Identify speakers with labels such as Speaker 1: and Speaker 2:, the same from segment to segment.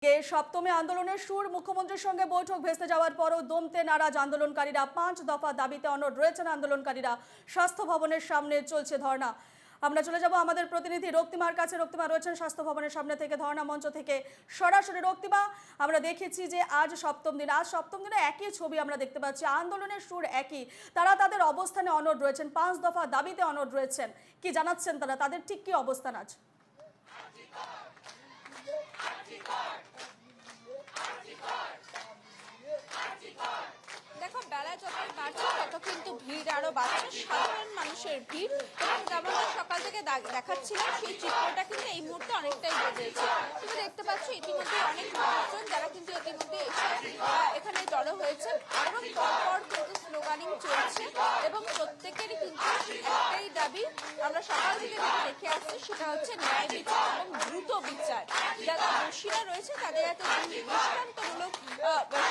Speaker 1: সপ্তমে আন্দোলনের সুর, মুখ্যমন্ত্রীর সঙ্গে বৈঠক ভেস্তে যাওয়ার পরও দমতে নারাজ আন্দোলনকারীরা। ৫ দফা দাবিতে অনড় রয়েছেন আন্দোলনকারীরা। স্বাস্থ্য ভবনের সামনে চলছে ধর্ণা। আমরা চলে যাব আমাদের প্রতিনিধি রক্তিমার কাছে। রক্তিমা রয়েছেন স্বাস্থ্য ভবনের সামনে থেকে, ধর্ণা মঞ্চ থেকে সরাসরি। রক্তিমা, আমরা দেখেছি যে আজ সপ্তম দিনে একই ছবি আমরা দেখতে পাচ্ছি, আন্দোলনের সুর একই, তারা তাদের অবস্থানে অনড় রয়েছেন, ৫ দফা দাবিতে অনড় রয়েছেন। কি জানাচ্ছেন তারা, তাদের ঠিক কি অবস্থান আজ?
Speaker 2: দেখো, বেলা যত বাড়ছে তত কিন্তু ভিড় আরো বাড়ছে, সাধারণ মানুষের ভিড়। এবং যেমনটা সকাল থেকে দেখাচ্ছিলাম, সেই চিত্রটা কিন্তু এই মুহূর্তে অনেকটাই বেজেছে। তুমি দেখতে পাচ্ছ ইতিমধ্যে অনেক মানুষজন যারা কিন্তু ইতিমধ্যে এসে এখানে জড়ো হয়েছে এবং পরপর কিন্তু স্লোগানিং চলছে এবং প্রত্যেকেরই কিন্তু একটাই দাবি আমরা সকাল থেকে যেটা দেখে আসছি, সেটা হচ্ছে ন্যায় বিচার এবং দ্রুত বিচার। যারা দোষীরা রয়েছে তাদের এত দৃষ্টান্তমূলক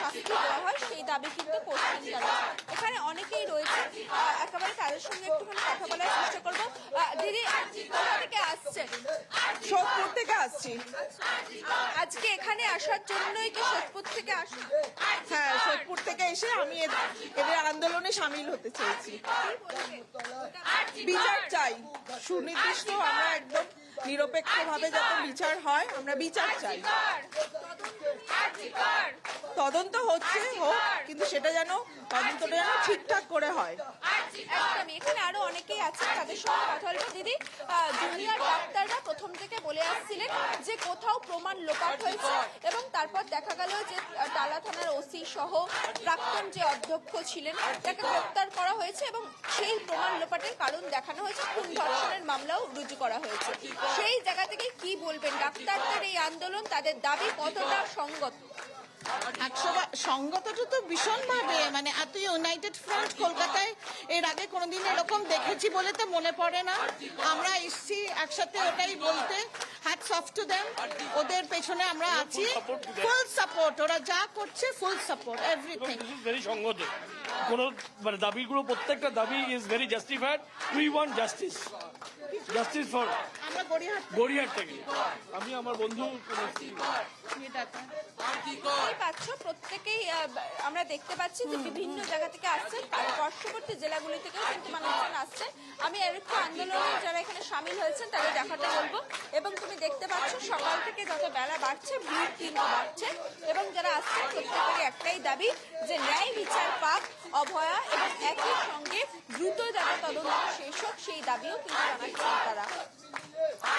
Speaker 2: শাস্তি দেওয়া হয়, সেই দাবি কিন্তু করছেন তারা। এখানে অনেকেই রয়েছে, একেবারে তাদের সঙ্গে একটুখানি কথা বলার চেষ্টা করবো। দিদি, কোথা থেকে আসছেন?
Speaker 3: সোদপুর থেকে আসছি।
Speaker 2: আজকে এখানে আসার জন্যই কি সোদপুর থেকে আসা?
Speaker 3: হ্যাঁ, সোদপুর থেকে এসে আমি এদের আন্দোলনে সামিল হতে চেয়েছি। বিচার চাই, সুনির্দিষ্ট, আমরা একদম নিরপেক্ষভাবে যাতে বিচার হয়, আমরা বিচার চাই। তদন্ত হচ্ছে, হোক, কিন্তু সেটা যেন তদন্তটা যেন ঠিকঠাক করে হয়।
Speaker 2: একদমই। এখানে আরো অনেকেই আছে, তাদের সঙ্গে কথা বলবো। দিদি, জুনিয়র ডাক্তাররা প্রথম থেকে বলে আসছিলেন যে কোথাও প্রমাণ লোপাট হয়েছে এবং তারপর দেখা গেল যে টালা থানার ওসি সহ প্রাক্তন যে অধ্যক্ষ ছিলেন তাকে গ্রেপ্তার করা হয়েছে এবং সেই প্রমাণ লোপাটের কারণ দেখানো হয়েছে, খুন ধর্ষণের মামলাও রুজু করা হয়েছে। সেই জায়গা থেকে কি বলবেন, ডাক্তারদের এই আন্দোলন, তাদের দাবি কতটা সঙ্গত?
Speaker 4: সংগতটা তো ভীষণভাবে, মানে এত ইউনাইটেড ফ্রন্ট কলকাতায় এর আগে কোনোদিন এরকম দেখেছি বলে তো মনে পড়ে না। আমরা এসছি একসাথে ওটাই বলতে, হ্যাটস অফ টু দেম। ওদের পেছনে আমরা আছি, ফুল সাপোর্ট, ওরা যা করছে ফুল সাপোর্ট, এভরিথিং।
Speaker 5: ভেরি সংগত, কোনো মানে দাবিগুলো, প্রত্যেকটা দাবি is very justified. We want justice, justice for
Speaker 4: আমরা
Speaker 5: গড়িয়াহাট থেকে, আমি আমার বন্ধু
Speaker 2: পাচ্ছ প্রত্যেকেই আমরা দেখতে পাচ্ছি যে বিভিন্ন জায়গা থেকে আসছেন, পার্শ্ববর্তী জেলাগুলি থেকেও কিন্তু মানুষজন আসছেন। আমি আরেকটু আন্দোলনে যারা এখানে সামিল হয়েছেন তাদের দেখাতে বলবো। এবং তুমি দেখতে পাচ্ছ সকাল থেকে যত বেলা বাড়ছে ভিড় কিন্তু বাড়ছে এবং যারা আসছেন প্রত্যেকেরই একটাই দাবি যে ন্যায় বিচার পাক অভয়া এবং একই সঙ্গে দ্রুত যাতে তদন্ত শেষ হোক, সেই দাবিও কিন্তু জানাচ্ছেন তারা।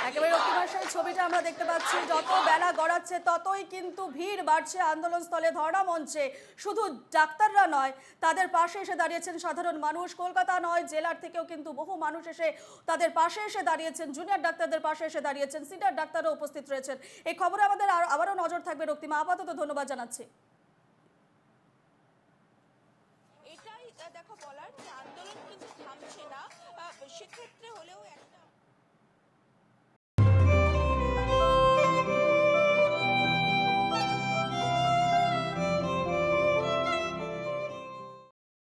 Speaker 1: একেবারে রক্তিমার সেই ছবিটা আমরা দেখতে পাচ্ছি, যত বেলা গড়াচ্ছে ততই কিন্তু ভিড় বাড়ছে আন্দোলনস্থলে, ধর্ণা মঞ্চে। শুধু ডাক্তাররা নয়, তাদের পাশে এসে দাঁড়িয়েছেন সাধারণ মানুষ। কলকাতা নয়, জেলার থেকেও কিন্তু বহু মানুষ এসে তাদের পাশে এসে দাঁড়িয়েছেন, জুনিয়র ডাক্তারদের পাশে এসে দাঁড়িয়েছেন, সিনিয়র ডাক্তারও উপস্থিত রয়েছেন। এই খবরে আমাদের আবারও নজর থাকবে রক্তিমা। আপাতত ধন্যবাদ জানাচ্ছি।
Speaker 2: এটাই দেখো বলার যে আন্দোলন কিন্তু থামছে না, সেক্ষেত্রে হলেও একটা